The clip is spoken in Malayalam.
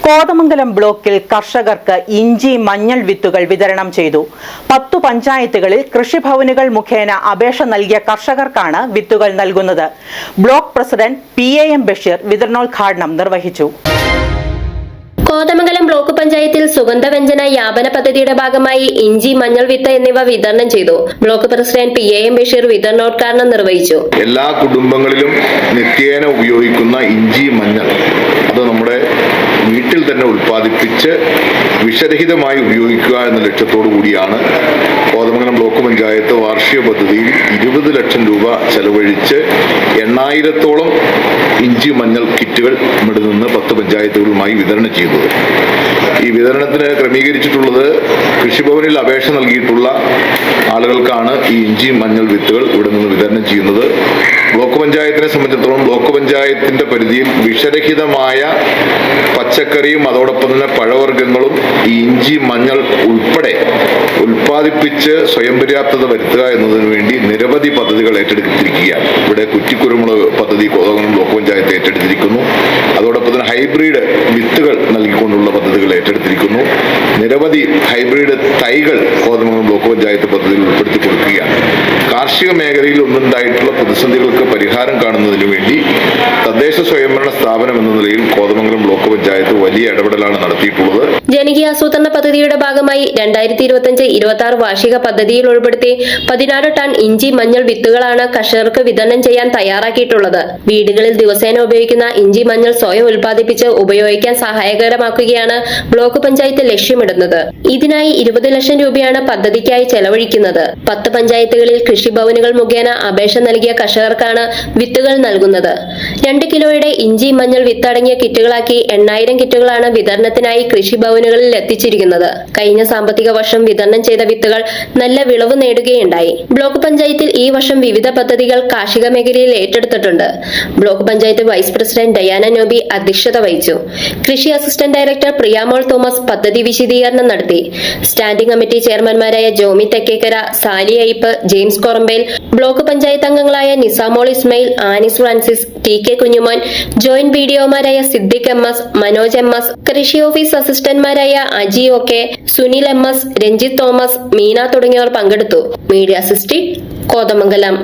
കോതമംഗലം ബ്ലോക്കിൽ കർഷകർക്ക് ഇഞ്ചി മഞ്ഞൾ വിത്തുകൾ വിതരണം ചെയ്തു. 10 പഞ്ചായത്തുകളിൽ കൃഷിഭവനുകൾ മുഖേന അപേക്ഷ നൽകിയ കർഷകർക്കാണ് വിത്തുകൾ നൽകുന്നത്. ബ്ലോക്ക് പ്രസിഡന്റ് PAM ബഷീർ വിതരണോദ്ഘാടനം നിർവഹിച്ചു. കോതമംഗലം ബ്ലോക്ക് പഞ്ചായത്തിൽ സുഗന്ധവ്യഞ്ജന യാപന പദ്ധതിയുടെ ഭാഗമായി ഇഞ്ചി, മഞ്ഞൾ വിത്ത് എന്നിവ വിതരണം ചെയ്തു. ബ്ലോക്ക് പ്രസിഡന്റ് PAM ബഷീർ വിതരണോദ്ഘാടനം നിർവഹിച്ചു. എല്ലാ കുടുംബങ്ങളിലും നിത്യേന ഉപയോഗിക്കുന്ന ഇഞ്ചി, മഞ്ഞൾ അത് നമ്മുടെ വീട്ടിൽ തന്നെ ഉൽപ്പാദിപ്പിച്ച് വിഷരഹിതമായി ഉപയോഗിക്കുക എന്ന ലക്ഷ്യത്തോടു കൂടിയാണ് കോതമംഗലം ബ്ലോക്ക് പഞ്ചായത്ത് വാർഷിക പദ്ധതിയിൽ 20 ലക്ഷം രൂപ ചെലവഴിച്ച് 8000-ഓളം ഇഞ്ചി, മഞ്ഞൾ കിറ്റുകൾ ഇവിടെ നിന്ന് 10 പഞ്ചായത്തുകളുമായി വിതരണം ചെയ്തത്. ഈ വിതരണത്തിന് ക്രമീകരിച്ചിട്ടുള്ളത് കൃഷിഭവനിൽ അപേക്ഷ നൽകിയിട്ടുള്ള ആളുകൾക്കാണ് ഈ ഇഞ്ചി, മഞ്ഞൾ വിത്തുകൾ ഇവിടെ നിന്ന് വിതരണം ചെയ്യുന്നത്. ബ്ലോക്ക് പഞ്ചായത്തിനെ സംബന്ധിച്ചിടത്തോളം ബ്ലോക്ക് പഞ്ചായത്തിന്റെ പരിധിയിൽ വിഷരഹിതമായ പച്ചക്കറിയും അതോടൊപ്പം തന്നെ പഴവർഗ്ഗങ്ങളും ഈ ഇഞ്ചി, മഞ്ഞൾ ഉൾപ്പെടെ ഉൽപ്പാദിപ്പിച്ച് സ്വയം പര്യാപ്തത വരുത്തുക എന്നതിന് വേണ്ടി നിരവധി പദ്ധതികൾ ഏറ്റെടുത്തിരിക്കുകയാണ്. ഇവിടെ കുറ്റിക്കുരുമുളക് പദ്ധതി കോതമംഗലം ബ്ലോക്ക് പഞ്ചായത്ത് ഏറ്റെടുത്തിരിക്കുന്നു. അതോടൊപ്പം തന്നെ ഹൈബ്രിഡ് വിത്തുകൾ നൽകിക്കൊണ്ടുള്ള പദ്ധതികൾ ഏറ്റെടുത്തിരിക്കുന്നു. നിരവധി ഹൈബ്രിഡ് തൈകൾ കോതമംഗലം ബ്ലോക്ക് പഞ്ചായത്ത് പദ്ധതിയിൽ ഉൾപ്പെടുത്തി കൊടുക്കുകയാണ്. കാർഷിക മേഖലയിൽ ഒന്നുണ്ടായിട്ടുള്ള പ്രതിസന്ധികൾക്ക് പരിഹാരം കാണുന്നതിന് വേണ്ടി തദ്ദേശ സ്വയംഭരണ സ്ഥാപനം എന്ന നിലയിൽ കോതമംഗലം ബ്ലോക്ക് പഞ്ചായത്ത് വലിയ ഇടപെടലാണ് നടത്തിയിട്ടുള്ളത്. ജനകീയാസൂത്രണ പദ്ധതിയുടെ ഭാഗമായി 2025-26 വാർഷിക പദ്ധതിയിൽ ഉൾപ്പെടുത്തി 16 ടൺ ഇഞ്ചി, മഞ്ഞൾ വിത്തുകളാണ് കർഷകർക്ക് വിതരണം ചെയ്യാൻ തയ്യാറാക്കിയിട്ടുള്ളത്. വീടുകളിൽ ദിവസേന ഉപയോഗിക്കുന്ന ഇഞ്ചി, മഞ്ഞൾ സ്വയം ഉൽപ്പാദിപ്പിച്ച് ഉപയോഗിക്കാൻ സഹായകരമാക്കുകയാണ് ബ്ലോക്ക് പഞ്ചായത്ത് ലക്ഷ്യമിടുന്നത്. ഇതിനായി 20 ലക്ഷം രൂപയാണ് പദ്ധതിക്കായി ചെലവഴിക്കുന്നത്. 10 പഞ്ചായത്തുകളിൽ കൃഷിഭവനുകൾ മുഖേന അപേക്ഷ നൽകിയ കർഷകർക്കാണ് വിത്തുകൾ നൽകുന്നത്. 2 കിലോയുടെ ഇഞ്ചി, മഞ്ഞൾ വിത്തടങ്ങിയ കിറ്റുകളാക്കി 8000 കിറ്റുകളാണ് വിതരണത്തിനായി കൃഷിഭവനുകളിൽ എത്തിച്ചിരിക്കുന്നത്. കഴിഞ്ഞ സാമ്പത്തിക വർഷം വിതരണം ചെയ്ത വിത്തുകൾ നല്ല വിളവ് നേടുകയുണ്ടായി. ബ്ലോക്ക് പഞ്ചായത്തിൽ ഈ വർഷം വിവിധ പദ്ധതികൾ കാർഷിക മേഖലയിൽ ഏറ്റെടുത്തിട്ടുണ്ട്. Block panchayat vice president Diana Noby അധ്യക്ഷത വഹിച്ചു. കൃഷി അസിസ്റ്റന്റ് ഡയറക്ടർ പ്രിയാമോൾ തോമസ് പദ്ധതി വിശദീകരണം നടത്തി. സ്റ്റാൻഡിംഗ് കമ്മിറ്റി ചെയർമാൻമാരായ Jomy Thekkekara, Sally Ayyapp, James Korampel, block panchayat അംഗങ്ങളായ Nisamol Ismail, Anis Francis, TK Kunjumon, joint BDOമാരായ സിദ്ദിഖ് MS, മനോജ് MS, കൃഷി ഓഫീസ് അസിസ്റ്റന്റ്മാരായ Aji OK, Sunil MS, Ranjith Thomas, Meena തുടങ്ങിയവർ പങ്കെടുത്തു. Media assistant Kothamangalam.